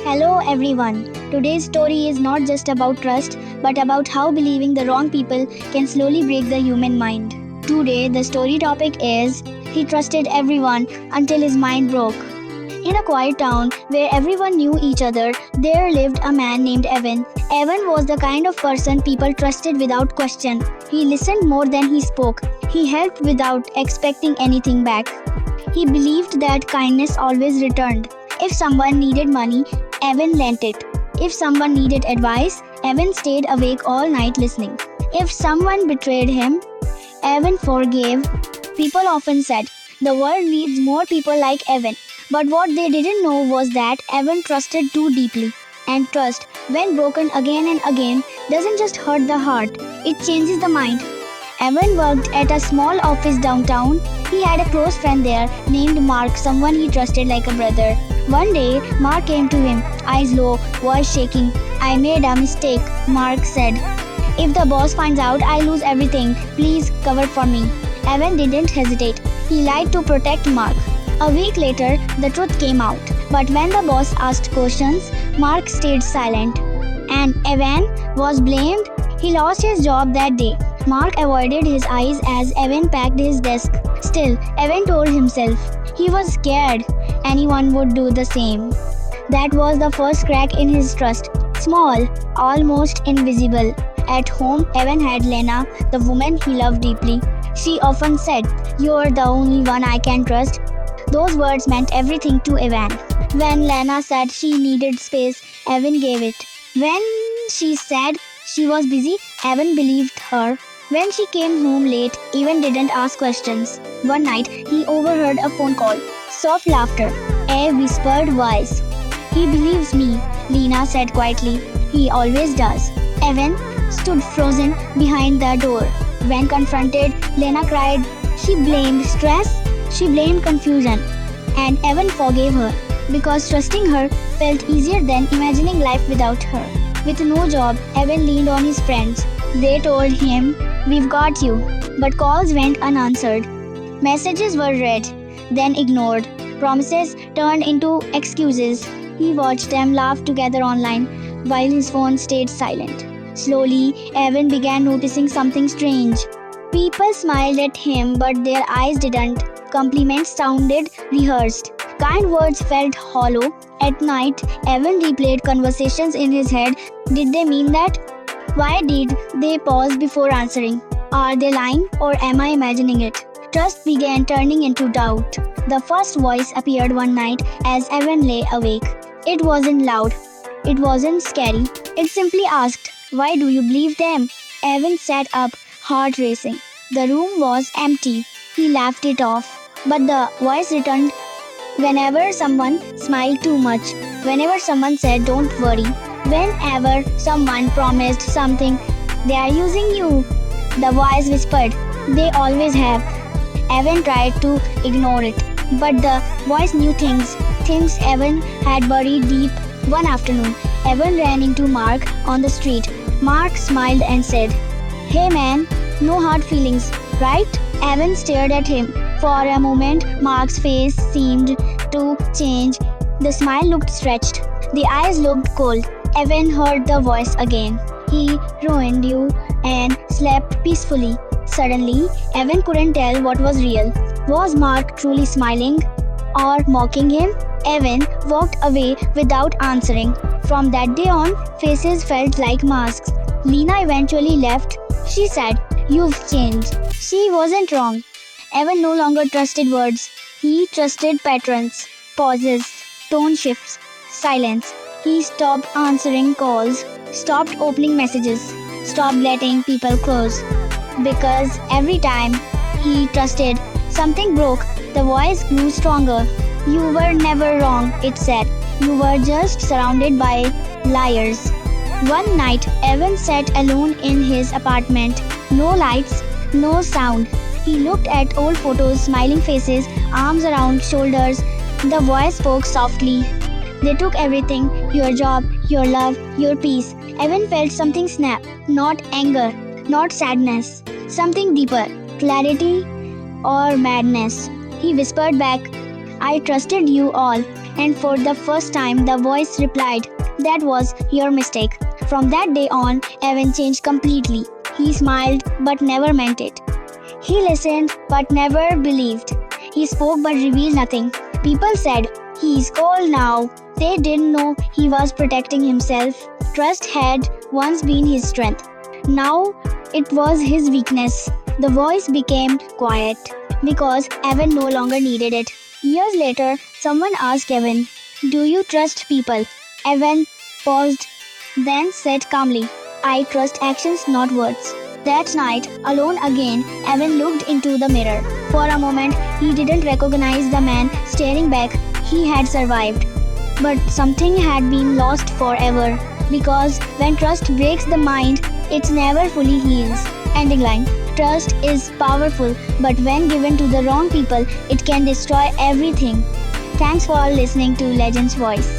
Hello everyone. Today's story is not just about trust, but about how believing the wrong people can slowly break the human mind. Today, the story topic is He trusted everyone until his mind broke. In a quiet town where everyone knew each other, there lived a man named Evan. Evan was the kind of person people trusted without question. He listened more than he spoke. He helped without expecting anything back. He believed that kindness always returned. If someone needed money, Evan lent it. If someone needed advice, Evan stayed awake all night listening. If someone betrayed him, Evan forgave. People often said, the world needs more people like Evan. But what they didn't know was that Evan trusted too deeply. And trust, when broken again and again, doesn't just hurt the heart, it changes the mind. Evan worked at a small office downtown. He had a close friend there named Mark, someone he trusted like a brother. One day, Mark came to him, eyes low, voice shaking. I made a mistake, Mark said. If the boss finds out, I lose everything. Please cover for me. Evan didn't hesitate. He lied to protect Mark. A week later, the truth came out. But when the boss asked questions, Mark stayed silent. And Evan was blamed. He lost his job that day. Mark avoided his eyes as Evan packed his desk. Still, Evan told himself he was scared anyone would do the same. That was the first crack in his trust. Small, almost invisible. At home, Evan had Lena, the woman he loved deeply. She often said, "You're the only one I can trust." Those words meant everything to Evan. When Lena said she needed space, Evan gave it. When she said she was busy, Evan believed her. When she came home late, Evan didn't ask questions. One night, he overheard a phone call. Soft laughter, a whispered voice. "He believes me," Lena said quietly. "He always does." Evan stood frozen behind the door. When confronted, Lena cried. She blamed stress, she blamed confusion. And Evan forgave her, because trusting her felt easier than imagining life without her. With no job, Evan leaned on his friends. They told him, "We've got you." But calls went unanswered. Messages were read, then ignored. Promises turned into excuses. He watched them laugh together online, while his phone stayed silent. Slowly, Evan began noticing something strange. People smiled at him, but their eyes didn't. Compliments sounded rehearsed. Kind words felt hollow. At night, Evan replayed conversations in his head. Did they mean that? Why did they pause before answering? Are they lying, or am I imagining it? Trust began turning into doubt. The first voice appeared one night as Evan lay awake. It wasn't loud. It wasn't scary. It simply asked, "Why do you believe them?" Evan sat up, heart racing. The room was empty. He laughed it off. But the voice returned. Whenever someone smiled too much, whenever someone said "don't worry," whenever someone promised something, "they are using you," the voice whispered, "they always have." Evan tried to ignore it, but the voice knew things Evan had buried deep. One afternoon, Evan ran into Mark on the street. Mark smiled and said, "Hey man, no hard feelings, right?" Evan stared at him. For a moment, Mark's face seemed to change. The smile looked stretched. The eyes looked cold. Evan heard the voice again. "He ruined you," and slept peacefully. Suddenly, Evan couldn't tell what was real. Was Mark truly smiling or mocking him? Evan walked away without answering. From that day on, faces felt like masks. Lena eventually left. She said, "You've changed." She wasn't wrong. Evan no longer trusted words. He trusted patterns, pauses, tone shifts, silence. He stopped answering calls, stopped opening messages, stopped letting people close. Because every time he trusted, something broke. The voice grew stronger. "You were never wrong," it said. "You were just surrounded by liars." One night, Evan sat alone in his apartment. No lights, no sound. He looked at old photos, smiling faces, arms around shoulders. The voice spoke softly. "They took everything, your job, your love, your peace." Evan felt something snap. Not anger, not sadness. Something deeper. Clarity or madness. He whispered back, "I trusted you all, And for the first time, the voice replied, "That was your mistake." From that day on, Evan changed completely. He smiled but never meant it. He listened but never believed. He spoke but revealed nothing. People said, "He's cold now." They didn't know he was protecting himself. Trust had once been his strength. Now it was his weakness. The voice became quiet because Evan no longer needed it. Years later, someone asked Evan, "Do you trust people?" Evan paused, then said calmly, "I trust actions, not words." That night, alone again, Evan looked into the mirror. For a moment, he didn't recognize the man staring back. He had survived. But something had been lost forever. Because when trust breaks the mind, it never fully heals. Ending line. Trust is powerful, but when given to the wrong people, it can destroy everything. Thanks for listening to Legends Voice.